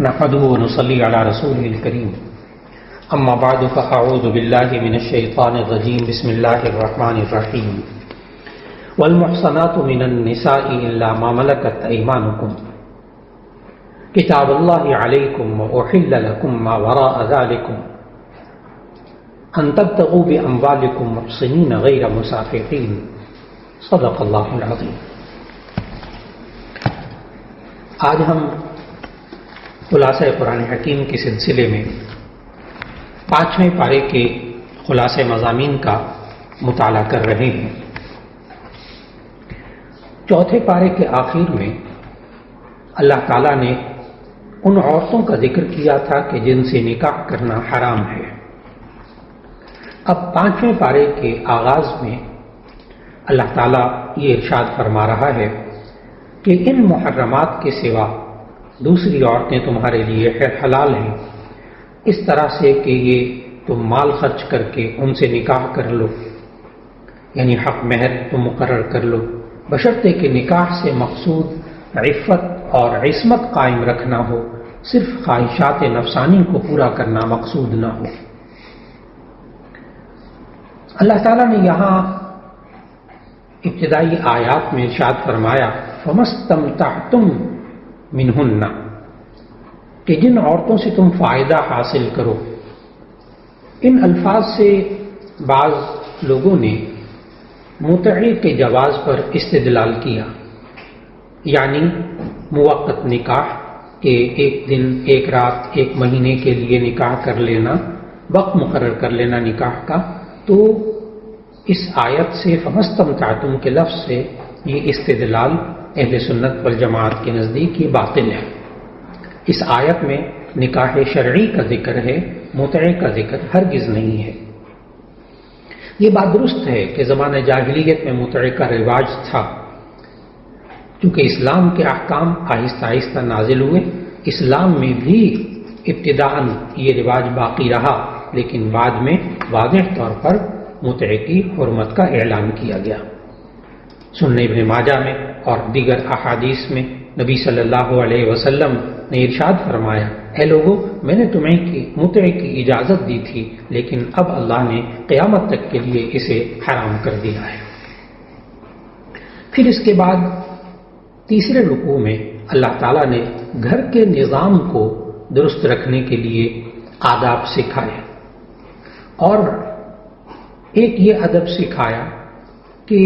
نحمده ونصلي على رسوله الكريم اما بعد فاعوذ بالله من الشيطان الرجيم بسم الله الرحمن الرحيم والمحصنات من النساء الا ما ملكت ايمانكم كتاب الله عليكم واحل لكم ما وراء ذلكم ان تبتغوا باموالكم محصنين غير مسافحين صدق اللہ العظیم۔ آج ہم خلاصہ قرآن حکیم کے سلسلے میں 5ویں پارے کے خلاصہ مضامین کا مطالعہ کر رہے ہیں۔ چوتھے پارے کے آخر میں اللہ تعالیٰ نے ان عورتوں کا ذکر کیا تھا کہ جن سے نکاح کرنا حرام ہے۔ اب 5ویں پارے کے آغاز میں اللہ تعالیٰ یہ ارشاد فرما رہا ہے کہ ان محرمات کے سوا دوسری عورتیں تمہارے لیے حلال ہیں، اس طرح سے کہ یہ تم مال خرچ کر کے ان سے نکاح کر لو، یعنی حق مہر تم مقرر کر لو، بشرطے کہ نکاح سے مقصود عفت اور عصمت قائم رکھنا ہو، صرف خواہشات نفسانی کو پورا کرنا مقصود نہ ہو۔ اللہ تعالیٰ نے یہاں ابتدائی آیات میں ارشاد فرمایا فَمَسْتَمْتَعْتُمْ مِنْهُنَّ، کہ جن عورتوں سے تم فائدہ حاصل کرو۔ ان الفاظ سے بعض لوگوں نے متعہ کے جواز پر استدلال کیا، یعنی موقت نکاح کہ ایک دن، ایک رات، ایک مہینے کے لیے نکاح کر لینا، وقت مقرر کر لینا نکاح کا۔ تو اس آیت سے فَمَسْتَمْتَعْتُمْ کے لفظ سے یہ استدلال اہل سنت والجماعت کے نزدیک یہ باطل ہے۔ اس آیت میں نکاح شرعی کا ذکر ہے، متعہ کا ذکر ہرگز نہیں ہے۔ یہ بات درست ہے کہ زمانہ جاہلیت میں متعہ کا رواج تھا، چونکہ اسلام کے احکام آہستہ آہستہ نازل ہوئے، اسلام میں بھی ابتداءً یہ رواج باقی رہا، لیکن بعد میں واضح طور پر متعہ کی حرمت کا اعلان کیا گیا۔ سنن ابن ماجہ میں اور دیگر احادیث میں نبی صلی اللہ علیہ وسلم نے ارشاد فرمایا، اے لوگو، میں نے تمہیں متعہ کی اجازت دی تھی، لیکن اب اللہ نے قیامت تک کے لیے اسے حرام کر دیا ہے۔ پھر اس کے بعد تیسرے رکوع میں اللہ تعالیٰ نے گھر کے نظام کو درست رکھنے کے لیے آداب سکھائے، اور ایک یہ ادب سکھایا کہ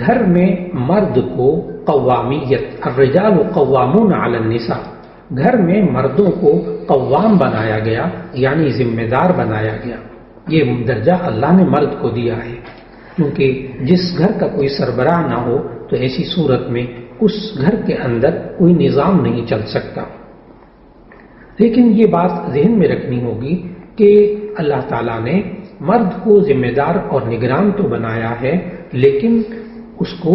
گھر میں مرد کو قوامیت، الرجال قوامون علی النساء، گھر میں مردوں کو قوام بنایا گیا، یعنی ذمہ دار بنایا گیا۔ یہ درجہ اللہ نے مرد کو دیا ہے، کیونکہ جس گھر کا کوئی سربراہ نہ ہو تو ایسی صورت میں اس گھر کے اندر کوئی نظام نہیں چل سکتا۔ لیکن یہ بات ذہن میں رکھنی ہوگی کہ اللہ تعالیٰ نے مرد کو ذمہ دار اور نگران تو بنایا ہے، لیکن اس کو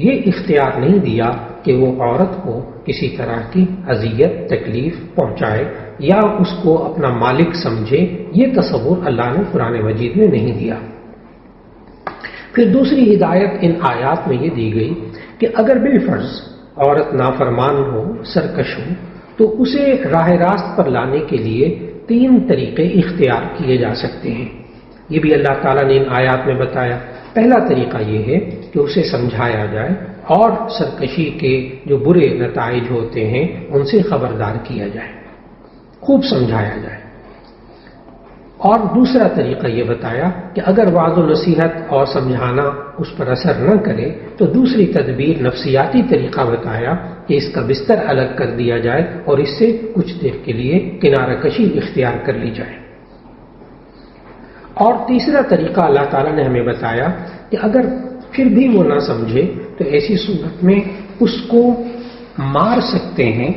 یہ اختیار نہیں دیا کہ وہ عورت کو کسی طرح کی اذیت، تکلیف پہنچائے یا اس کو اپنا مالک سمجھے۔ یہ تصور اللہ نے قرآن مجید میں نہیں دیا۔ پھر دوسری ہدایت ان آیات میں یہ دی گئی کہ اگر بالفرض عورت نافرمان ہو، سرکش ہو، تو اسے راہ راست پر لانے کے لیے 3 طریقے اختیار کیے جا سکتے ہیں۔ یہ بھی اللہ تعالیٰ نے ان آیات میں بتایا۔ پہلا طریقہ یہ ہے کہ اسے سمجھایا جائے اور سرکشی کے جو برے نتائج ہوتے ہیں ان سے خبردار کیا جائے، خوب سمجھایا جائے۔ اور دوسرا طریقہ یہ بتایا کہ اگر وعظ و نصیحت اور سمجھانا اس پر اثر نہ کرے تو دوسری تدبیر، نفسیاتی طریقہ بتایا کہ اس کا بستر الگ کر دیا جائے اور اس سے کچھ دیر کے لیے کنارہ کشی اختیار کر لی جائے۔ اور تیسرا طریقہ اللہ تعالیٰ نے ہمیں بتایا کہ اگر پھر بھی وہ نہ سمجھے تو ایسی صورت میں اس کو مار سکتے ہیں۔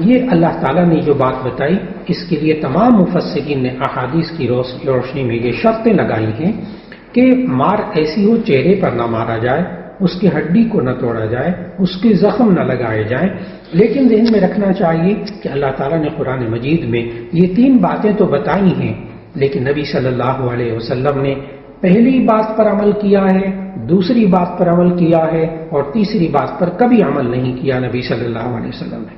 یہ اللہ تعالیٰ نے جو بات بتائی، اس کے لیے تمام مفسرین نے احادیث کی روشنی میں یہ شرطیں لگائی ہیں کہ مار ایسی ہو چہرے پر نہ مارا جائے، اس کی ہڈی کو نہ توڑا جائے، اس کے زخم نہ لگائے جائیں۔ لیکن ذہن میں رکھنا چاہیے کہ اللہ تعالیٰ نے قرآن مجید میں یہ 3 باتیں تو بتائی ہیں، لیکن نبی صلی اللہ علیہ وسلم نے پہلی بات پر عمل کیا ہے، دوسری بات پر عمل کیا ہے، اور تیسری بات پر کبھی عمل نہیں کیا نبی صلی اللہ علیہ وسلم نے۔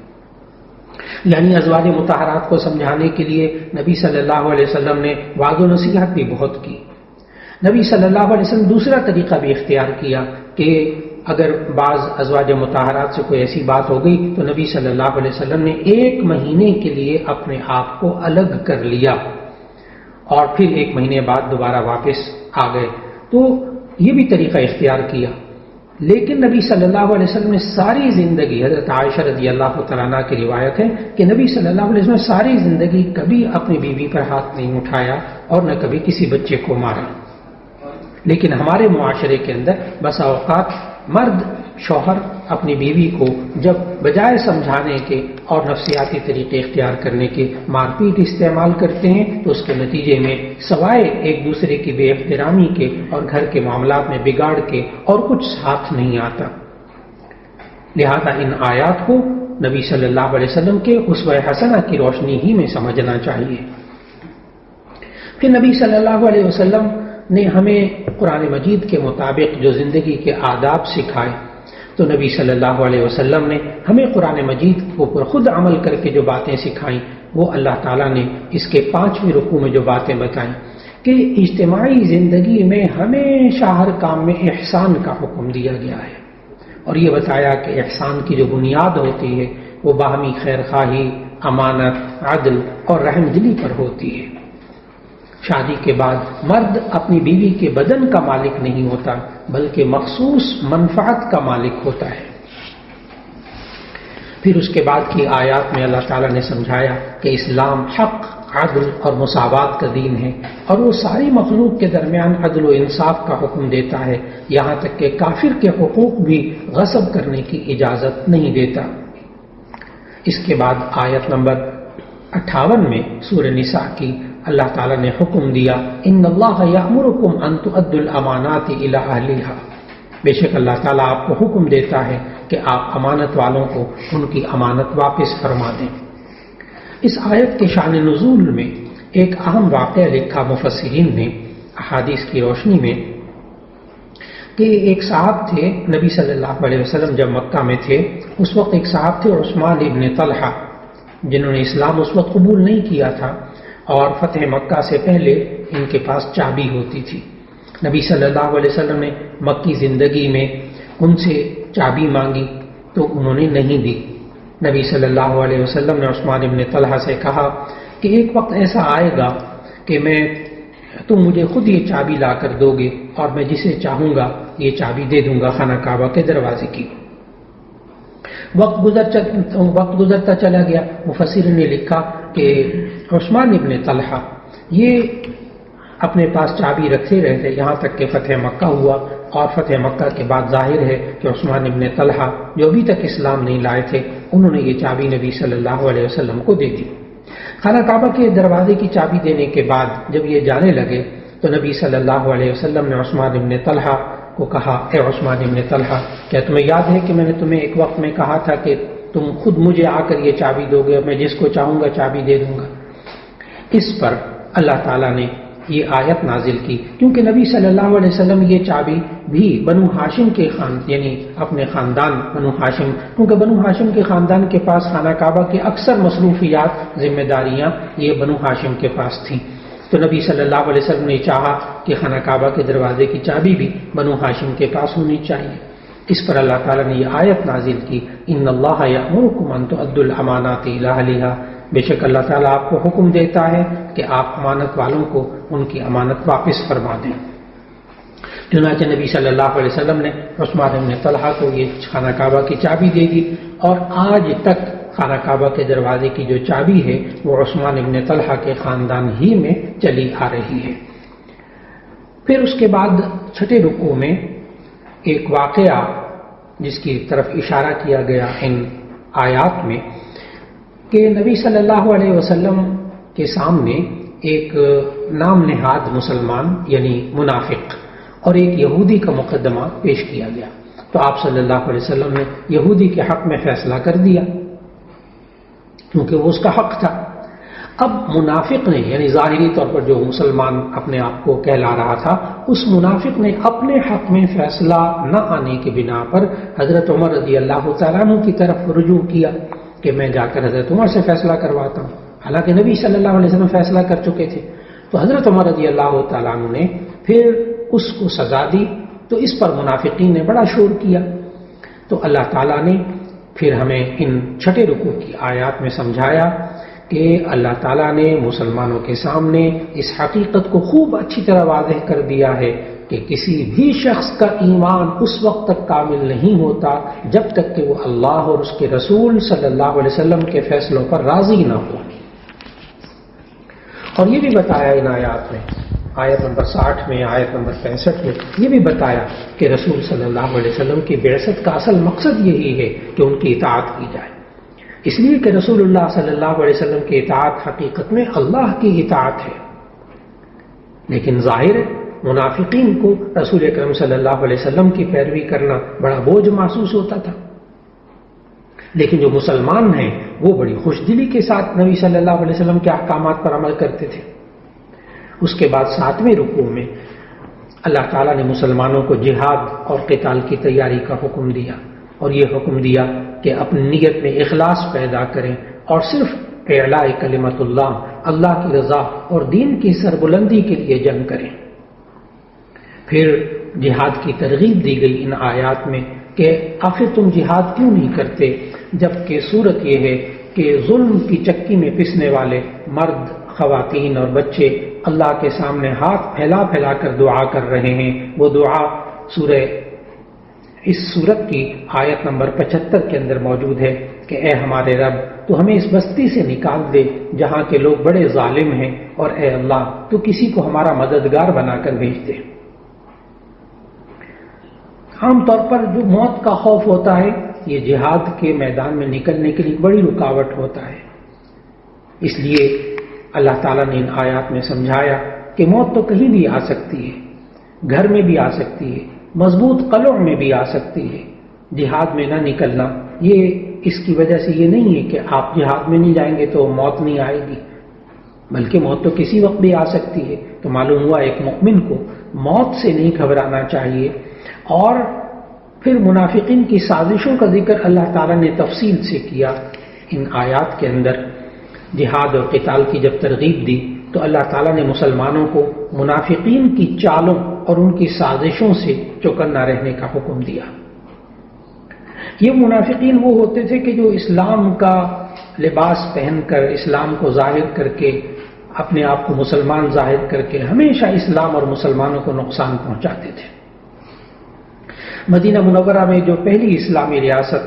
یعنی ازواج مطہرات کو سمجھانے کے لیے نبی صلی اللہ علیہ وسلم نے وعظ و نصیحت بھی بہت کی. نبی صلی اللہ علیہ وسلم دوسرا طریقہ بھی اختیار کیا کہ اگر بعض ازواج مطہرات سے کوئی ایسی بات ہو گئی تو نبی صلی اللہ علیہ وسلم نے 1 مہینے کے لیے اپنے آپ کو الگ کر لیا اور پھر 1 مہینے بعد دوبارہ واپس آ گئے. تو یہ بھی طریقہ اختیار کیا. لیکن نبی صلی اللہ علیہ وسلم نے ساری زندگی، حضرت عائشہ رضی اللہ تعالیٰ عنہ کی روایت ہے کہ نبی صلی اللہ علیہ وسلم نے ساری زندگی کبھی اپنی بیوی پر ہاتھ نہیں اٹھایا اور نہ کبھی کسی بچے کو مارا. لیکن ہمارے معاشرے کے اندر بسا اوقات مرد شوہر اپنی بیوی کو جب بجائے سمجھانے کے اور نفسیاتی طریقے اختیار کرنے کے مار پیٹ استعمال کرتے ہیں تو اس کے نتیجے میں سوائے ایک دوسرے کی بے احترامی کے اور گھر کے معاملات میں بگاڑ کے اور کچھ ساتھ نہیں آتا. لہذا ان آیات کو نبی صلی اللہ علیہ وسلم کے اسوہ حسنہ کی روشنی ہی میں سمجھنا چاہیے. پھر نبی صلی اللہ علیہ وسلم نے ہمیں قرآن مجید کے مطابق جو زندگی کے آداب سکھائے تو نبی صلی اللہ علیہ وسلم نے ہمیں قرآن مجید کے اوپر خود عمل کر کے جو باتیں سکھائیں وہ اللہ تعالیٰ نے اس کے 5ویں رکوع میں جو باتیں بتائیں کہ اجتماعی زندگی میں ہمیشہ ہر کام میں احسان کا حکم دیا گیا ہے اور یہ بتایا کہ احسان کی جو بنیاد ہوتی ہے وہ باہمی خیر خواہی، امانت، عدل اور رحم دلی پر ہوتی ہے. شادی کے بعد مرد اپنی بیوی کے بدن کا مالک نہیں ہوتا بلکہ مخصوص منفعت کا مالک ہوتا ہے. پھر اس کے بعد کی آیات میں اللہ تعالیٰ نے سمجھایا کہ اسلام حق، عدل اور مساوات کا دین ہے اور وہ ساری مخلوق کے درمیان عدل و انصاف کا حکم دیتا ہے، یہاں تک کہ کافر کے حقوق بھی غصب کرنے کی اجازت نہیں دیتا. اس کے بعد آیت نمبر 58 میں سورہ نساء کی اللہ تعالیٰ نے حکم دیا ان اللہ یأمرکم ان تؤدوا الامانات الی اہلہا، بے شک اللہ تعالیٰ آپ کو حکم دیتا ہے کہ آپ امانت والوں کو ان کی امانت واپس فرما دیں. اس آیت کے شان نزول میں ایک اہم واقعہ لکھا مفسرین نے احادیث کی روشنی میں کہ ایک صاحب تھے نبی صلی اللہ علیہ وسلم جب مکہ میں تھے اس وقت ایک صاحب تھے عثمان ابن طلحہ جنہوں نے اسلام اس وقت قبول نہیں کیا تھا اور فتح مکہ سے پہلے ان کے پاس چابی ہوتی تھی. نبی صلی اللہ علیہ وسلم نے مکی زندگی میں ان سے چابی مانگی تو انہوں نے نہیں دی. نبی صلی اللہ علیہ وسلم نے عثمان ابن طلحہ سے کہا کہ ایک وقت ایسا آئے گا کہ تم مجھے خود یہ چابی لا کر دو گے اور میں جسے چاہوں گا یہ چابی دے دوں گا خانہ کعبہ کے دروازے کی. وقت گزرتا چلا گیا. مفسرین نے لکھا کہ عثمان ابن طلحہ یہ اپنے پاس چابی رکھتے رہتے یہاں تک کہ فتح مکہ ہوا اور فتح مکہ کے بعد ظاہر ہے کہ عثمان ابن طلحہ جو ابھی تک اسلام نہیں لائے تھے انہوں نے یہ چابی نبی صلی اللہ علیہ وسلم کو دے دی. خانہ کعبہ کے دروازے کی چابی دینے کے بعد جب یہ جانے لگے تو نبی صلی اللہ علیہ وسلم نے عثمان ابن طلحہ کو کہا اے عثمان ابن طلحہ کیا تمہیں یاد ہے کہ میں نے تمہیں ایک وقت میں کہا تھا کہ تم خود مجھے آ کر یہ چابی دو گے اور میں جس کو چاہوں گا چابی دے دوں گا. اس پر اللہ تعالیٰ نے یہ آیت نازل کی کیونکہ نبی صلی اللہ علیہ وسلم یہ چابی بھی بنو ہاشم کے یعنی اپنے خاندان بنو ہاشم کیونکہ بنو ہاشم کے خاندان کے پاس خانہ کعبہ کی اکثر مصروفیات ذمہ داریاں یہ بنو ہاشم کے پاس تھیں تو نبی صلی اللہ علیہ وسلم نے چاہا کہ خانہ کعبہ کے دروازے کی چابی بھی بنو ہاشم کے پاس ہونی چاہیے. اس پر اللہ تعالیٰ نے یہ آیت نازل کی ان اللہ یأمرکم ان تؤدوا الامانات الی اہلہا، بے شک اللہ تعالیٰ آپ کو حکم دیتا ہے کہ آپ امانت والوں کو ان کی امانت واپس فرما دیں. چنانچہ نبی صلی اللہ علیہ وسلم نے عثمان بن طلحہ کو یہ خانہ کعبہ کی چابی دے دی اور آج تک خانہ کعبہ کے دروازے کی جو چابی ہے وہ عثمان بن طلحہ کے خاندان ہی میں چلی آ رہی ہے. پھر اس کے بعد چھٹے رکوع میں ایک واقعہ جس کی طرف اشارہ کیا گیا ان آیات میں کہ نبی صلی اللہ علیہ وسلم کے سامنے ایک نام نہاد مسلمان یعنی منافق اور ایک یہودی کا مقدمہ پیش کیا گیا تو آپ صلی اللہ علیہ وسلم نے یہودی کے حق میں فیصلہ کر دیا کیونکہ وہ اس کا حق تھا. اب منافق نے یعنی ظاہری طور پر جو مسلمان اپنے آپ کو کہلا رہا تھا اس منافق نے اپنے حق میں فیصلہ نہ آنے کی بنا پر حضرت عمر رضی اللہ تعالیٰ عنہ کی طرف رجوع کیا کہ میں جا کر حضرت عمر سے فیصلہ کرواتا ہوں، حالانکہ نبی صلی اللہ علیہ وسلم فیصلہ کر چکے تھے۔ تو حضرت عمر رضی اللہ تعالیٰ عنہ نے پھر اس کو سزا دی، تو اس پر منافقین نے بڑا شور کیا۔ تو اللہ تعالیٰ نے پھر ہمیں ان چھٹے رکوع کی آیات میں سمجھایا کہ اللہ تعالیٰ نے مسلمانوں کے سامنے اس حقیقت کو خوب اچھی طرح واضح کر دیا ہے کہ کسی بھی شخص کا ایمان اس وقت تک کامل نہیں ہوتا جب تک کہ وہ اللہ اور اس کے رسول صلی اللہ علیہ وسلم کے فیصلوں پر راضی نہ ہو۔ اور یہ بھی بتایا ان آیات میں، آیت نمبر 60 میں، آیت نمبر 65 میں یہ بھی بتایا کہ رسول صلی اللہ علیہ وسلم کی بعثت کا اصل مقصد یہی ہے کہ ان کی اطاعت کی جائے، اس لیے کہ رسول اللہ صلی اللہ علیہ وسلم کی اطاعت حقیقت میں اللہ کی اطاعت ہے۔ لیکن ظاہر منافقین کو رسول اکرم صلی اللہ علیہ وسلم کی پیروی کرنا بڑا بوجھ محسوس ہوتا تھا، لیکن جو مسلمان ہیں وہ بڑی خوش دلی کے ساتھ نبی صلی اللہ علیہ وسلم کے احکامات پر عمل کرتے تھے۔ اس کے بعد 7ویں رکوع میں اللہ تعالیٰ نے مسلمانوں کو جہاد اور قتال کی تیاری کا حکم دیا، اور یہ حکم دیا کہ اپنی نیت میں اخلاص پیدا کریں اور صرف اعلاء کلمت اللہ، اللہ کی رضا اور دین کی سربلندی کے لیے جنگ کریں۔ پھر جہاد کی ترغیب دی گئی ان آیات میں کہ آخر تم جہاد کیوں نہیں کرتے، جبکہ صورت یہ ہے کہ ظلم کی چکی میں پسنے والے مرد، خواتین اور بچے اللہ کے سامنے ہاتھ پھیلا پھیلا کر دعا کر رہے ہیں۔ وہ دعا اس سورت کی آیت نمبر 75 کے اندر موجود ہے کہ اے ہمارے رب، تو ہمیں اس بستی سے نکال دے جہاں کے لوگ بڑے ظالم ہیں، اور اے اللہ تو کسی کو ہمارا مددگار بنا کر بھیج دے۔ عام طور پر جو موت کا خوف ہوتا ہے یہ جہاد کے میدان میں نکلنے کے لیے بڑی رکاوٹ ہوتا ہے، اس لیے اللہ تعالیٰ نے ان آیات میں سمجھایا کہ موت تو کہیں بھی آ سکتی ہے، گھر میں بھی آ سکتی ہے، مضبوط قلعوں میں بھی آ سکتی ہے۔ جہاد میں نہ نکلنا یہ اس کی وجہ سے یہ نہیں ہے کہ آپ جہاد میں نہیں جائیں گے تو موت نہیں آئے گی، بلکہ موت تو کسی وقت بھی آ سکتی ہے۔ تو معلوم ہوا ایک مومن کو موت سے نہیں گھبرانا چاہیے۔ اور پھر منافقین کی سازشوں کا ذکر اللہ تعالیٰ نے تفصیل سے کیا ان آیات کے اندر۔ جہاد اور قتال کی جب ترغیب دی تو اللہ تعالیٰ نے مسلمانوں کو منافقین کی چالوں اور ان کی سازشوں سے چوکنا رہنے کا حکم دیا۔ یہ منافقین وہ ہوتے تھے کہ جو اسلام کا لباس پہن کر، اسلام کو ظاہر کر کے، اپنے آپ کو مسلمان ظاہر کر کے ہمیشہ اسلام اور مسلمانوں کو نقصان پہنچاتے تھے۔ مدینہ منورہ میں جو پہلی اسلامی ریاست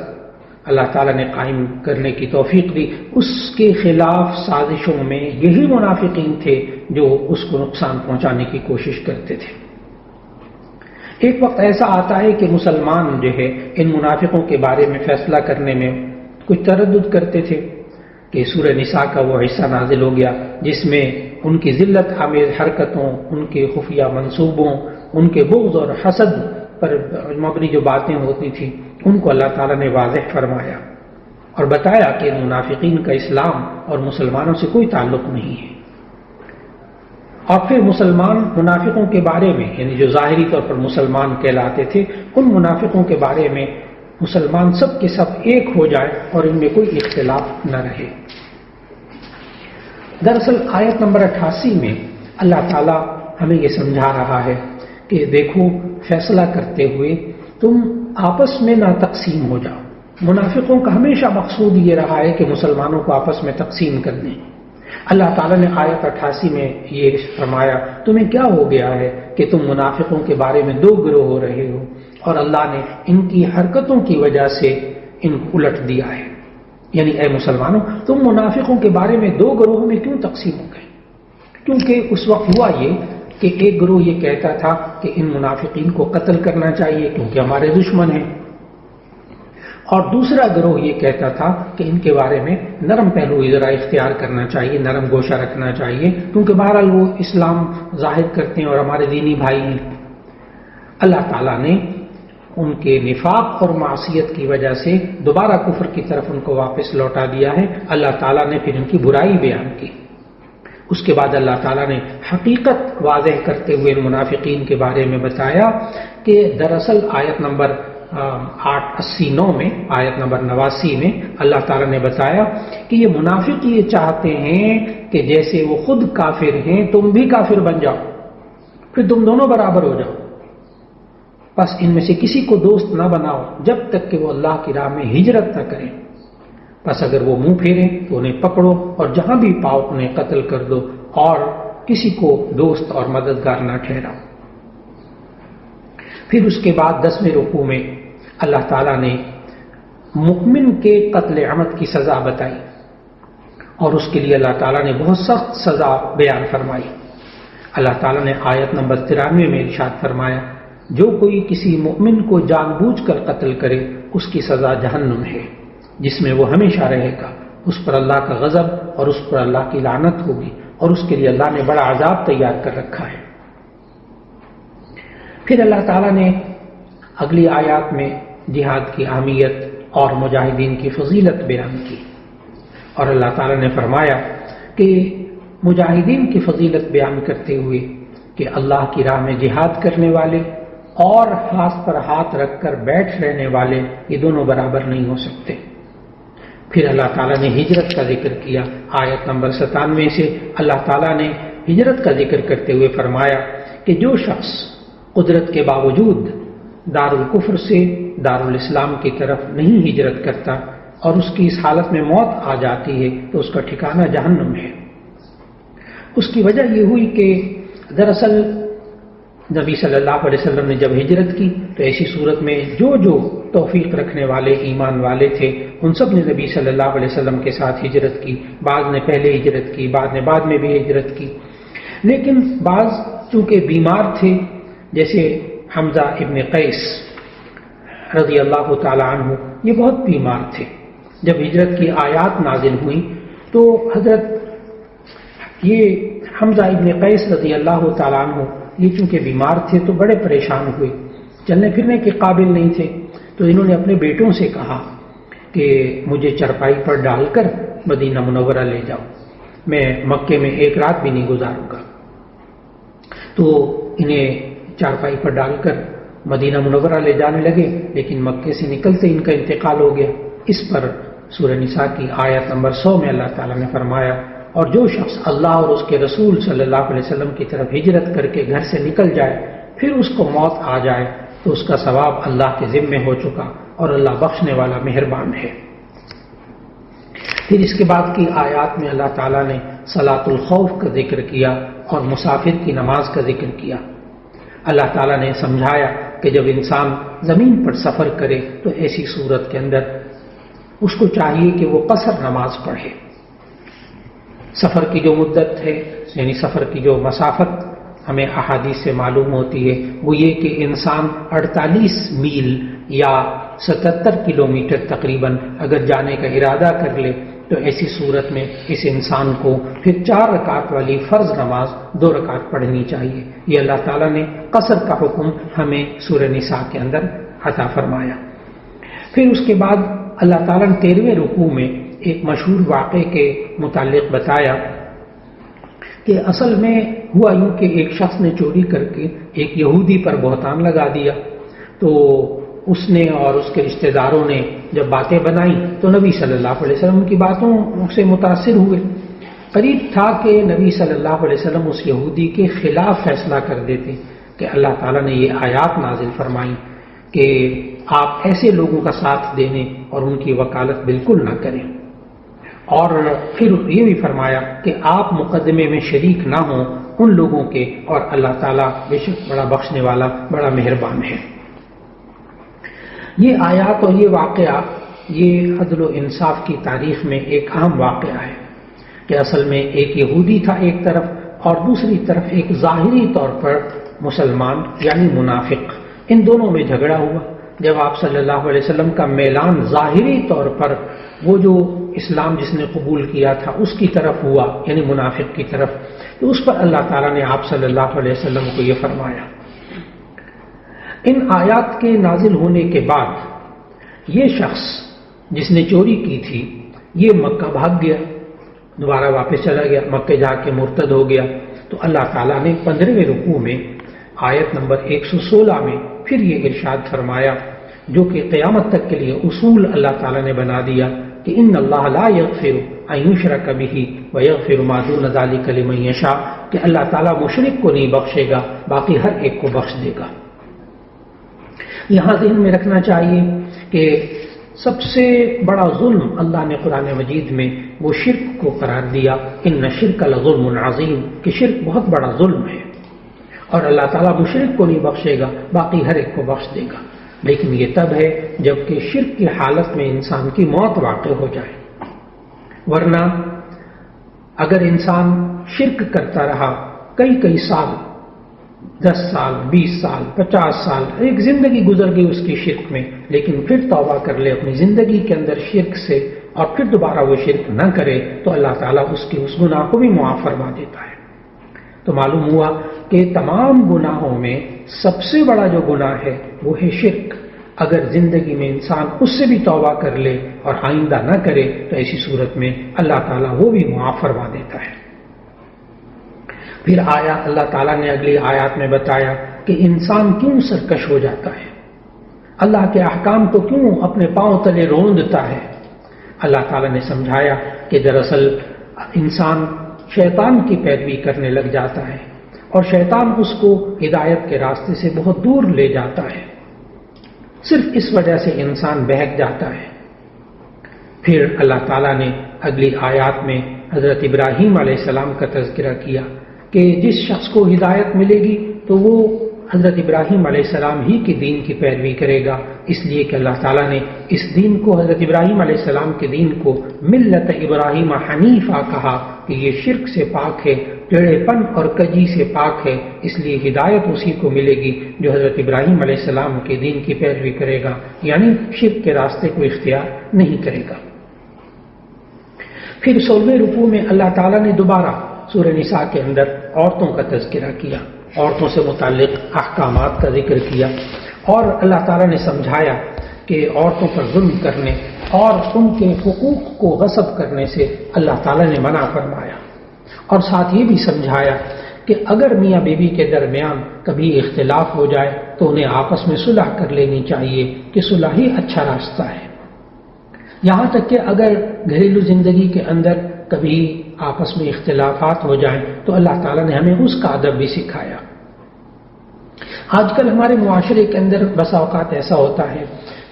اللہ تعالیٰ نے قائم کرنے کی توفیق دی، اس کے خلاف سازشوں میں یہی منافقین تھے جو اس کو نقصان پہنچانے کی کوشش کرتے تھے۔ ایک وقت ایسا آتا ہے کہ مسلمان جو ہے ان منافقوں کے بارے میں فیصلہ کرنے میں کچھ تردد کرتے تھے کہ سورہ نساء کا وہ حصہ نازل ہو گیا جس میں ان کی ذلت آمیز حرکتوں، ان کے خفیہ منصوبوں، ان کے بغض اور حسد پر مبنی جو باتیں ہوتی تھیں ان کو اللہ تعالیٰ نے واضح فرمایا اور بتایا کہ ان منافقین کا اسلام اور مسلمانوں سے کوئی تعلق نہیں ہے۔ اور پھر مسلمان منافقوں کے بارے میں، یعنی جو ظاہری طور پر مسلمان کہلاتے تھے، ان منافقوں کے بارے میں مسلمان سب کے سب ایک ہو جائے اور ان میں کوئی اختلاف نہ رہے۔ دراصل آیت نمبر 88 میں اللہ تعالیٰ ہمیں یہ سمجھا رہا ہے کہ دیکھو فیصلہ کرتے ہوئے تم آپس میں نہ تقسیم ہو جاؤ۔ منافقوں کا ہمیشہ مقصود یہ رہا ہے کہ مسلمانوں کو آپس میں تقسیم کر دیں۔ اللہ تعالیٰ نے آیت 88 میں یہ فرمایا تمہیں کیا ہو گیا ہے کہ تم منافقوں کے بارے میں دو گروہ ہو رہے ہو، اور اللہ نے ان کی حرکتوں کی وجہ سے ان کو الٹ دیا ہے۔ یعنی اے مسلمانوں تم منافقوں کے بارے میں دو گروہوں میں کیوں تقسیم ہو گئے؟ کیونکہ اس وقت ہوا یہ کہ ایک گروہ یہ کہتا تھا کہ ان منافقین کو قتل کرنا چاہیے کیونکہ ہمارے دشمن ہیں، اور دوسرا گروہ یہ کہتا تھا کہ ان کے بارے میں نرم پہلو ذرا اختیار کرنا چاہیے، نرم گوشہ رکھنا چاہیے، کیونکہ بہرحال وہ اسلام ظاہر کرتے ہیں اور ہمارے دینی بھائی ہیں۔ اللہ تعالیٰ نے ان کے نفاق اور معصیت کی وجہ سے دوبارہ کفر کی طرف ان کو واپس لوٹا دیا ہے۔ اللہ تعالیٰ نے پھر ان کی برائی بیان کی۔ اس کے بعد اللہ تعالیٰ نے حقیقت واضح کرتے ہوئے منافقین کے بارے میں بتایا کہ دراصل آیت نمبر 889 میں آیت نمبر 89 میں اللہ تعالیٰ نے بتایا کہ یہ منافق یہ چاہتے ہیں کہ جیسے وہ خود کافر ہیں تم بھی کافر بن جاؤ، پھر تم دونوں برابر ہو جاؤ، بس ان میں سے کسی کو دوست نہ بناؤ جب تک کہ وہ اللہ کی راہ میں ہجرت نہ کریں، بس اگر وہ منہ پھیریں تو انہیں پکڑو اور جہاں بھی پاؤ انہیں قتل کر دو اور کسی کو دوست اور مددگار نہ ٹھہراؤ۔ پھر اس کے بعد 10ویں رکوع میں اللہ تعالیٰ نے مؤمن کے قتل عمد کی سزا بتائی اور اس کے لیے اللہ تعالیٰ نے بہت سخت سزا بیان فرمائی۔ اللہ تعالیٰ نے آیت نمبر 93 میں ارشاد فرمایا، جو کوئی کسی مؤمن کو جان بوجھ کر قتل کرے اس کی سزا جہنم ہے جس میں وہ ہمیشہ رہے گا، اس پر اللہ کا غضب اور اس پر اللہ کی لعنت ہوگی اور اس کے لیے اللہ نے بڑا عذاب تیار کر رکھا ہے۔ پھر اللہ تعالیٰ نے اگلی آیات میں جہاد کی اہمیت اور مجاہدین کی فضیلت بیان کی، اور اللہ تعالیٰ نے فرمایا کہ مجاہدین کی فضیلت بیان کرتے ہوئے کہ اللہ کی راہ میں جہاد کرنے والے اور ہاتھ پر ہاتھ رکھ کر بیٹھ رہنے والے یہ دونوں برابر نہیں ہو سکتے۔ پھر اللہ تعالیٰ نے ہجرت کا ذکر کیا، آیت نمبر 97 سے اللہ تعالیٰ نے ہجرت کا ذکر کرتے ہوئے فرمایا کہ جو شخص قدرت کے باوجود دارالکفر سے دارالاسلام کی طرف نہیں ہجرت کرتا اور اس کی اس حالت میں موت آ جاتی ہے تو اس کا ٹھکانہ جہنم ہے۔ اس کی وجہ یہ ہوئی کہ دراصل نبی صلی اللہ علیہ وسلم نے جب ہجرت کی تو ایسی صورت میں جو توفیق رکھنے والے ایمان والے تھے ان سب نے نبی صلی اللہ علیہ وسلم کے ساتھ ہجرت کی، بعض نے پہلے ہجرت کی، بعض نے بعد میں بھی ہجرت کی، لیکن بعض چونکہ بیمار تھے جیسے حمزہ ابن قیس رضی اللہ تعالی عنہ، یہ بہت بیمار تھے۔ جب ہجرت کی آیات نازل ہوئیں تو حضرت یہ حمزہ ابن قیس رضی اللہ تعالی عنہ یہ چونکہ بیمار تھے تو بڑے پریشان ہوئے، چلنے پھرنے کے قابل نہیں تھے، تو انہوں نے اپنے بیٹوں سے کہا کہ مجھے چرپائی پر ڈال کر مدینہ منورہ لے جاؤ، میں مکے میں ایک رات بھی نہیں گزاروں گا۔ تو انہیں چارپائی پر ڈال کر مدینہ منورہ لے جانے لگے، لیکن مکے سے نکلتے ان کا انتقال ہو گیا۔ اس پر سورہ نساء کی آیت نمبر 100 میں اللہ تعالیٰ نے فرمایا، اور جو شخص اللہ اور اس کے رسول صلی اللہ علیہ وسلم کی طرف ہجرت کر کے گھر سے نکل جائے پھر اس کو موت آ جائے تو اس کا ثواب اللہ کے ذمے ہو چکا اور اللہ بخشنے والا مہربان ہے۔ پھر اس کے بعد کی آیات میں اللہ تعالیٰ نے صلاۃ الخوف کا ذکر کیا اور مسافر کی نماز کا ذکر کیا۔ اللہ تعالیٰ نے سمجھایا کہ جب انسان زمین پر سفر کرے تو ایسی صورت کے اندر اس کو چاہیے کہ وہ قصر نماز پڑھے۔ سفر کی جو مدت ہے یعنی سفر کی جو مسافت ہمیں احادیث سے معلوم ہوتی ہے وہ یہ کہ انسان 48 میل یا 77 کلومیٹر تقریباً اگر جانے کا ارادہ کر لے تو ایسی صورت میں اس انسان کو پھر 4 رکعت والی فرض نماز 2 رکعت پڑھنی چاہیے۔ یہ اللہ تعالیٰ نے قصر کا حکم ہمیں سورہ نساء کے اندر عطا فرمایا۔ پھر اس کے بعد اللہ تعالیٰ نے 13ویں رکوع میں ایک مشہور واقعے کے متعلق بتایا کہ اصل میں ہوا یوں کہ ایک شخص نے چوری کر کے ایک یہودی پر بہتان لگا دیا، تو اس نے اور اس کے رشتہ داروں نے جب باتیں بنائیں تو نبی صلی اللہ علیہ وسلم کی باتوں سے متاثر ہوئے۔ قریب تھا کہ نبی صلی اللہ علیہ وسلم اس یہودی کے خلاف فیصلہ کر دیتے کہ اللہ تعالیٰ نے یہ آیات نازل فرمائی کہ آپ ایسے لوگوں کا ساتھ دینے اور ان کی وکالت بالکل نہ کریں، اور پھر یہ بھی فرمایا کہ آپ مقدمے میں شریک نہ ہوں ان لوگوں کے، اور اللہ تعالیٰ بے شک بڑا بخشنے والا بڑا مہربان ہے۔ یہ آیات اور یہ واقعہ یہ عدل و انصاف کی تاریخ میں ایک اہم واقعہ ہے کہ اصل میں ایک یہودی تھا ایک طرف اور دوسری طرف ایک ظاہری طور پر مسلمان یعنی منافق، ان دونوں میں جھگڑا ہوا۔ جب آپ صلی اللہ علیہ وسلم کا میلان ظاہری طور پر وہ جو اسلام جس نے قبول کیا تھا اس کی طرف ہوا یعنی منافق کی طرف، تو اس پر اللہ تعالیٰ نے آپ صلی اللہ علیہ وسلم کو یہ فرمایا۔ ان آیات کے نازل ہونے کے بعد یہ شخص جس نے چوری کی تھی یہ مکہ بھاگ گیا، دوبارہ واپس چلا گیا، مکہ جا کے مرتد ہو گیا۔ تو اللہ تعالیٰ نے 15ویں رکوع میں آیت نمبر 116 میں پھر یہ ارشاد فرمایا، جو کہ قیامت تک کے لیے اصول اللہ تعالیٰ نے بنا دیا کہ ان اللہ لا یغفر ان یشرک بہ ویغفر ما دون ذلک لمن یشاء، کہ اللہ تعالیٰ مشرک کو نہیں بخشے گا، باقی ہر ایک کو بخش دے گا۔ یہاں ذہن میں رکھنا چاہیے کہ سب سے بڑا ظلم اللہ نے قرآن مجید میں وہ شرک کو قرار دیا، ان الشرک لظلم عظیم، کہ شرک بہت بڑا ظلم ہے، اور اللہ تعالیٰ مشرک کو نہیں بخشے گا، باقی ہر ایک کو بخش دے گا۔ لیکن یہ تب ہے جب کہ شرک کی حالت میں انسان کی موت واقع ہو جائے، ورنہ اگر انسان شرک کرتا رہا کئی سال، 10 سال، 20 سال، 50 سال، ایک زندگی گزر گئی اس کی شرک میں، لیکن پھر توبہ کر لے اپنی زندگی کے اندر شرک سے، اور پھر دوبارہ وہ شرک نہ کرے، تو اللہ تعالیٰ اس کی اس گناہ کو بھی معاف فرما دیتا ہے۔ تو معلوم ہوا کہ تمام گناہوں میں سب سے بڑا جو گناہ ہے وہ ہے شرک۔ اگر زندگی میں انسان اس سے بھی توبہ کر لے اور آئندہ نہ کرے تو ایسی صورت میں اللہ تعالیٰ وہ بھی معاف فرما دیتا ہے۔ پھر آیا اللہ تعالیٰ نے اگلی آیات میں بتایا کہ انسان کیوں سرکش ہو جاتا ہے، اللہ کے احکام کو کیوں اپنے پاؤں تلے روندتا ہے۔ اللہ تعالیٰ نے سمجھایا کہ دراصل انسان شیطان کی پیروی کرنے لگ جاتا ہے، اور شیطان اس کو ہدایت کے راستے سے بہت دور لے جاتا ہے، صرف اس وجہ سے انسان بہک جاتا ہے۔ پھر اللہ تعالیٰ نے اگلی آیات میں حضرت ابراہیم علیہ السلام کا تذکرہ کیا کہ جس شخص کو ہدایت ملے گی تو وہ حضرت ابراہیم علیہ السلام ہی کے دین کی پیروی کرے گا، اس لیے کہ اللہ تعالیٰ نے اس دین کو، حضرت ابراہیم علیہ السلام کے دین کو ملت ابراہیم حنیفہ کہا کہ یہ شرک سے پاک ہے، ٹیڑھے پن اور کجی سے پاک ہے، اس لیے ہدایت اسی کو ملے گی جو حضرت ابراہیم علیہ السلام کے دین کی پیروی کرے گا، یعنی شرک کے راستے کو اختیار نہیں کرے گا۔ پھر 16ویں رکوع میں اللہ تعالیٰ نے دوبارہ سورہ نساء کے اندر عورتوں کا تذکرہ کیا، عورتوں سے متعلق احکامات کا ذکر کیا، اور اللہ تعالیٰ نے سمجھایا کہ عورتوں پر ظلم کرنے اور ان کے حقوق کو غصب کرنے سے اللہ تعالیٰ نے منع فرمایا، اور ساتھ یہ بھی سمجھایا کہ اگر میاں بیوی کے درمیان کبھی اختلاف ہو جائے تو انہیں آپس میں صلح کر لینی چاہیے کہ صلح ہی اچھا راستہ ہے۔ یہاں تک کہ اگر گھریلو زندگی کے اندر کبھی آپس میں اختلافات ہو جائیں تو اللہ تعالیٰ نے ہمیں اس کا ادب بھی سکھایا۔ آج کل ہمارے معاشرے کے اندر بسا اوقات ایسا ہوتا ہے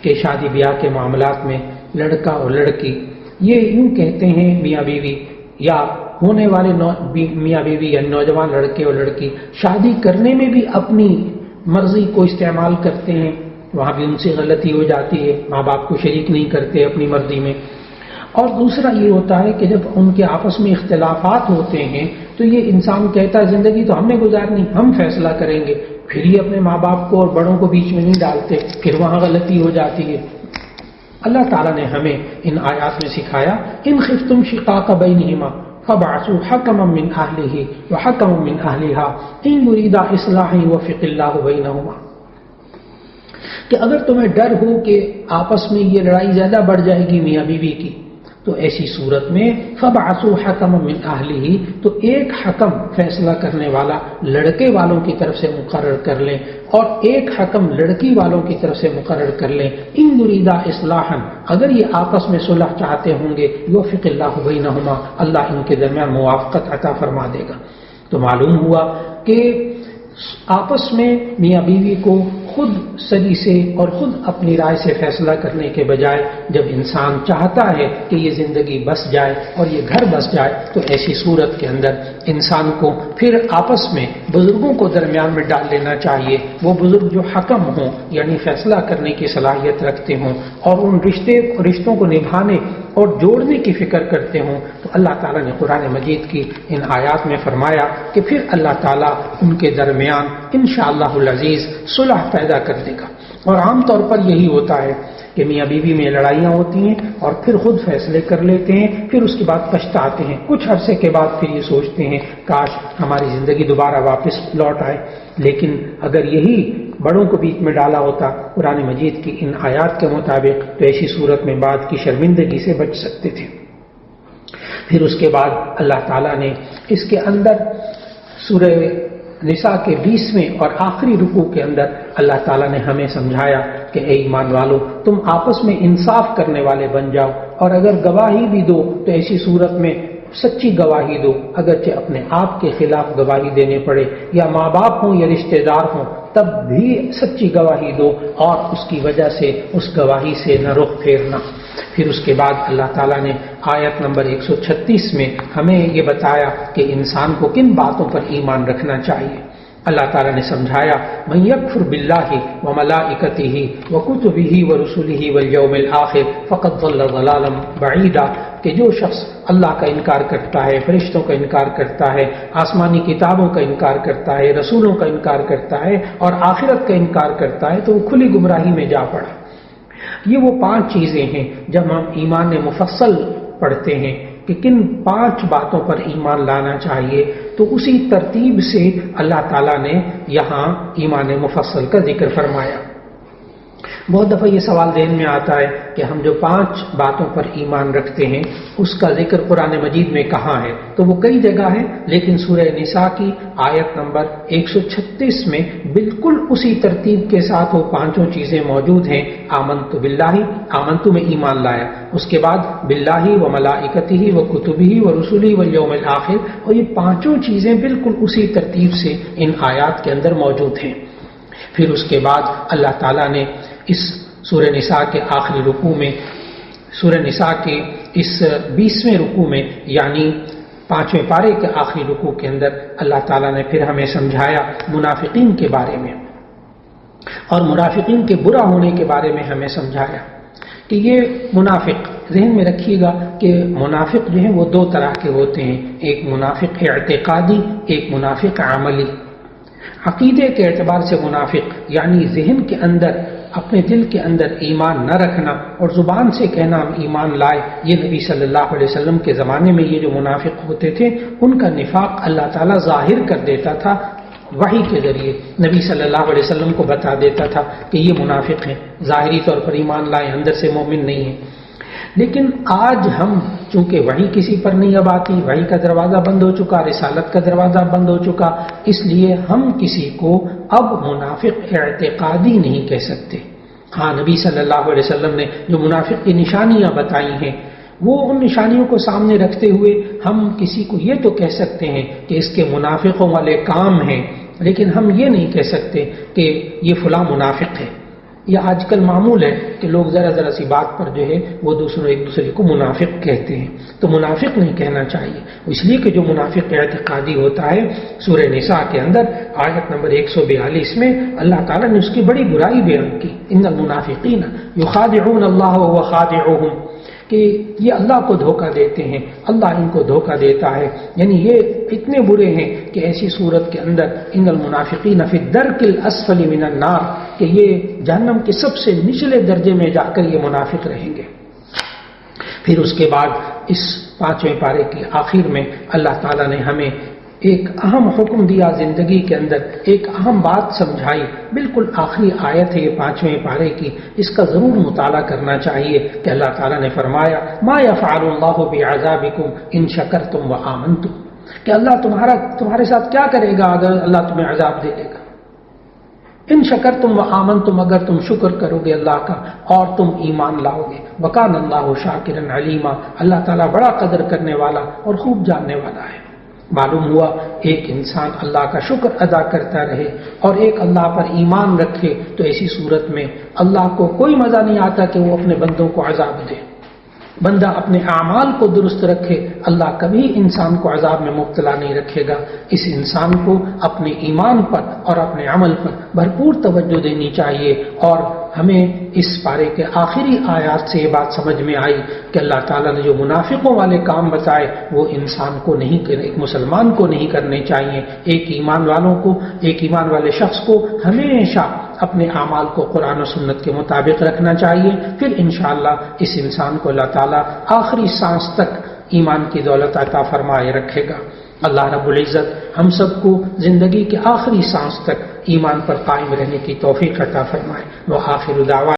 کہ شادی بیاہ کے معاملات میں لڑکا اور لڑکی یہ یوں کہتے ہیں، میاں بیوی یا ہونے والے میاں بیوی یا نوجوان لڑکے اور لڑکی شادی کرنے میں بھی اپنی مرضی کو استعمال کرتے ہیں، وہاں بھی ان سے غلطی ہو جاتی ہے، ماں باپ کو شریک نہیں کرتے اپنی مرضی میں۔ اور دوسرا یہ ہوتا ہے کہ جب ان کے آپس میں اختلافات ہوتے ہیں تو یہ انسان کہتا ہے زندگی تو ہم نے گزارنی، ہم فیصلہ کریں گے، پھر یہ اپنے ماں باپ کو اور بڑوں کو بیچ میں نہیں ڈالتے، پھر وہاں غلطی ہو جاتی ہے۔ اللہ تعالیٰ نے ہمیں ان آیات میں سکھایا ان خفتم شقاق بینہما فبعثوا حکما من اہلہ وحکما من اہلہا ان یریدا اصلاحا یوفق اللہ بینہما، کہ اگر تمہیں ڈر ہو کہ آپس میں یہ لڑائی زیادہ بڑھ جائے گی میاں بیوی کی، تو ایسی صورت میں فبعثوا حکما من اہلہ، تو ایک حکم فیصلہ کرنے والا لڑکے والوں کی طرف سے مقرر کر لیں اور ایک حکم لڑکی والوں کی طرف سے مقرر کر لیں، ان یریدا اصلاحا، اگر یہ آپس میں صلح چاہتے ہوں گے، یوفق اللہ بینہما، اللہ ان کے درمیان موافقت عطا فرما دے گا۔ تو معلوم ہوا کہ آپس میں میاں بیوی کو خود سری سے اور خود اپنی رائے سے فیصلہ کرنے کے بجائے جب انسان چاہتا ہے کہ یہ زندگی بس جائے اور یہ گھر بس جائے تو ایسی صورت کے اندر انسان کو پھر آپس میں بزرگوں کو درمیان میں ڈال لینا چاہیے، وہ بزرگ جو حکم ہوں یعنی فیصلہ کرنے کی صلاحیت رکھتے ہوں اور ان رشتوں کو نبھانے اور جوڑنے کی فکر کرتے ہوں۔ تو اللہ تعالیٰ نے قرآن مجید کی ان آیات میں فرمایا کہ پھر اللہ تعالیٰ ان کے درمیان انشاءاللہ العزیز صلح پیدا کر دے گا۔ اور عام طور پر یہی ہوتا ہے کہ میاں بیوی میں لڑائیاں ہوتی ہیں اور پھر خود فیصلے کر لیتے ہیں، پھر اس کے بعد پچھتاتے ہیں، کچھ عرصے کے بعد پھر یہ سوچتے ہیں کاش ہماری زندگی دوبارہ واپس لوٹ آئے۔ لیکن اگر یہی بڑوں کو بیچ میں ڈالا ہوتا قرآن مجید کی ان آیات کے مطابق تو ایسی صورت میں بعد کی شرمندگی سے بچ سکتے تھے۔ پھر اس کے بعد اللہ تعالیٰ نے اس کے اندر سورہ نساء کے 20ویں اور آخری رکوع کے اندر اللہ تعالیٰ نے ہمیں سمجھایا کہ اے ایمان والو، تم آپس میں انصاف کرنے والے بن جاؤ، اور اگر گواہی بھی دو تو ایسی صورت میں سچی گواہی دو، اگرچہ اپنے آپ کے خلاف گواہی دینے پڑے، یا ماں باپ ہوں یا رشتہ دار ہوں، تب بھی سچی گواہی دو، اور اس کی وجہ سے اس گواہی سے نہ رخ پھیرنا۔ پھر اس کے بعد اللہ تعالیٰ نے آیت نمبر 136 میں ہمیں یہ بتایا کہ انسان کو کن باتوں پر ایمان رکھنا چاہیے۔ اللہ تعالیٰ نے سمجھایا، من یکفر باللہ وملائکتہ وکتبہ ورسلہ والیوم الآخر فقد ضل ضلالا بعیدا، کہ جو شخص اللہ کا انکار کرتا ہے، فرشتوں کا انکار کرتا ہے، آسمانی کتابوں کا انکار کرتا ہے، رسولوں کا انکار کرتا ہے اور آخرت کا انکار کرتا ہے، تو وہ کھلی گمراہی میں جا پڑا۔ یہ وہ 5 چیزیں ہیں جب ہم ایمان مفصل پڑھتے ہیں کہ کن 5 باتوں پر ایمان لانا چاہیے، تو اسی ترتیب سے اللہ تعالیٰ نے یہاں ایمان مفصل کا ذکر فرمایا۔ بہت دفعہ یہ سوال ذہن میں آتا ہے کہ ہم جو 5 باتوں پر ایمان رکھتے ہیں اس کا ذکر قرآن مجید میں کہاں ہے؟ تو وہ کئی جگہ ہے، لیکن سورہ نساء کی آیت نمبر 136 میں بالکل اسی ترتیب کے ساتھ وہ 5 چیزیں موجود ہیں۔ آمنت باللہ، آمنت میں ایمان لایا، اس کے بعد باللہ و ملائکتہ و کتبہ و رسلہ والیوم الآخر، اور یہ 5 چیزیں بالکل اسی ترتیب سے ان آیات کے اندر موجود ہیں۔ پھر اس کے بعد اللہ تعالیٰ نے اس سورہ نساء کے آخری رکوع میں، سورہ نساء کے اس 20ویں رکوع میں، یعنی 5ویں پارے کے آخری رکوع کے اندر اللہ تعالیٰ نے پھر ہمیں سمجھایا منافقین کے بارے میں، اور منافقین کے برا ہونے کے بارے میں ہمیں سمجھایا کہ یہ منافق، ذہن میں رکھیے گا کہ منافق جو ہیں وہ 2 طرح کے ہوتے ہیں، ایک منافق اعتقادی، ایک منافق عملی۔ عقیدے کے اعتبار سے منافق یعنی ذہن کے اندر، اپنے دل کے اندر ایمان نہ رکھنا اور زبان سے کہنا ہم ایمان لائے، یہ نبی صلی اللہ علیہ وسلم کے زمانے میں یہ جو منافق ہوتے تھے ان کا نفاق اللہ تعالیٰ ظاہر کر دیتا تھا، وحی کے ذریعے نبی صلی اللہ علیہ وسلم کو بتا دیتا تھا کہ یہ منافق ہیں، ظاہری طور پر ایمان لائے، اندر سے مومن نہیں ہیں۔ لیکن آج ہم چونکہ وحی کسی پر نہیں اب آتی، وحی کا دروازہ بند ہو چکا، رسالت کا دروازہ بند ہو چکا، اس لیے ہم کسی کو اب منافق اعتقادی نہیں کہہ سکتے۔ ہاں، نبی صلی اللہ علیہ وسلم نے جو منافق کی نشانیاں بتائی ہیں، وہ ان نشانیوں کو سامنے رکھتے ہوئے ہم کسی کو یہ تو کہہ سکتے ہیں کہ اس کے منافقوں والے کام ہیں، لیکن ہم یہ نہیں کہہ سکتے کہ یہ فلاں منافق ہے۔ یہ آج کل معمول ہے کہ لوگ ذرا ذرا سی بات پر جو ہے وہ ایک دوسرے کو منافق کہتے ہیں، تو منافق نہیں کہنا چاہیے، اس لیے کہ جو منافق اعتقادی ہوتا ہے، سورہ نساء کے اندر آیت نمبر 142 میں اللہ تعالیٰ نے اس کی بڑی برائی بیان کی، ان المنافقین یخادعون اللہ وهو خادعهم، کہ یہ اللہ کو دھوکہ دیتے ہیں، اللہ ان کو دھوکہ دیتا ہے، یعنی یہ اتنے برے ہیں کہ ایسی صورت کے اندر ان المنافقین فی الدرک الاسفل من النار، کہ یہ جہنم کے سب سے نچلے درجے میں جا کر یہ منافق رہیں گے۔ پھر اس کے بعد اس 5ویں پارے کی آخر میں اللہ تعالیٰ نے ہمیں ایک اہم حکم دیا، زندگی کے اندر ایک اہم بات سمجھائی، بالکل آخری آیت ہے یہ 5ویں پارے کی، اس کا ضرور مطالعہ کرنا چاہیے کہ اللہ تعالیٰ نے فرمایا ما یفعل اللہ بعذابکم ان شکرتم وآمنتم، کہ اللہ تمہارے ساتھ کیا کرے گا اگر اللہ تمہیں عذاب دے دے گا، ان شکرتم وآمنتم، اگر تم شکر کرو گے اللہ کا اور تم ایمان لاؤ گے، وکان اللہ شاکرا علیما، اللہ تعالیٰ بڑا قدر کرنے والا اور خوب جاننے والا ہے۔ معلوم ہوا ایک انسان اللہ کا شکر ادا کرتا رہے اور ایک اللہ پر ایمان رکھے، تو ایسی صورت میں اللہ کو کوئی مزہ نہیں آتا کہ وہ اپنے بندوں کو عذاب دے۔ بندہ اپنے اعمال کو درست رکھے، اللہ کبھی انسان کو عذاب میں مبتلا نہیں رکھے گا۔ اس انسان کو اپنے ایمان پر اور اپنے عمل پر بھرپور توجہ دینی چاہیے، اور ہمیں اس پارے کے آخری آیات سے یہ بات سمجھ میں آئی کہ اللہ تعالیٰ نے جو منافقوں والے کام بتائے وہ انسان کو نہیں کرنے، ایک مسلمان کو نہیں کرنے چاہیے۔ ایک ایمان والے شخص کو ہمیشہ اپنے اعمال کو قرآن و سنت کے مطابق رکھنا چاہیے، پھر انشاءاللہ اس انسان کو اللہ تعالیٰ آخری سانس تک ایمان کی دولت عطا فرمائے رکھے گا۔ اللہ رب العزت ہم سب کو زندگی کے آخری سانس تک ایمان پر قائم رہنے کی توفیق عطا فرمائے۔ وآخر دعوانا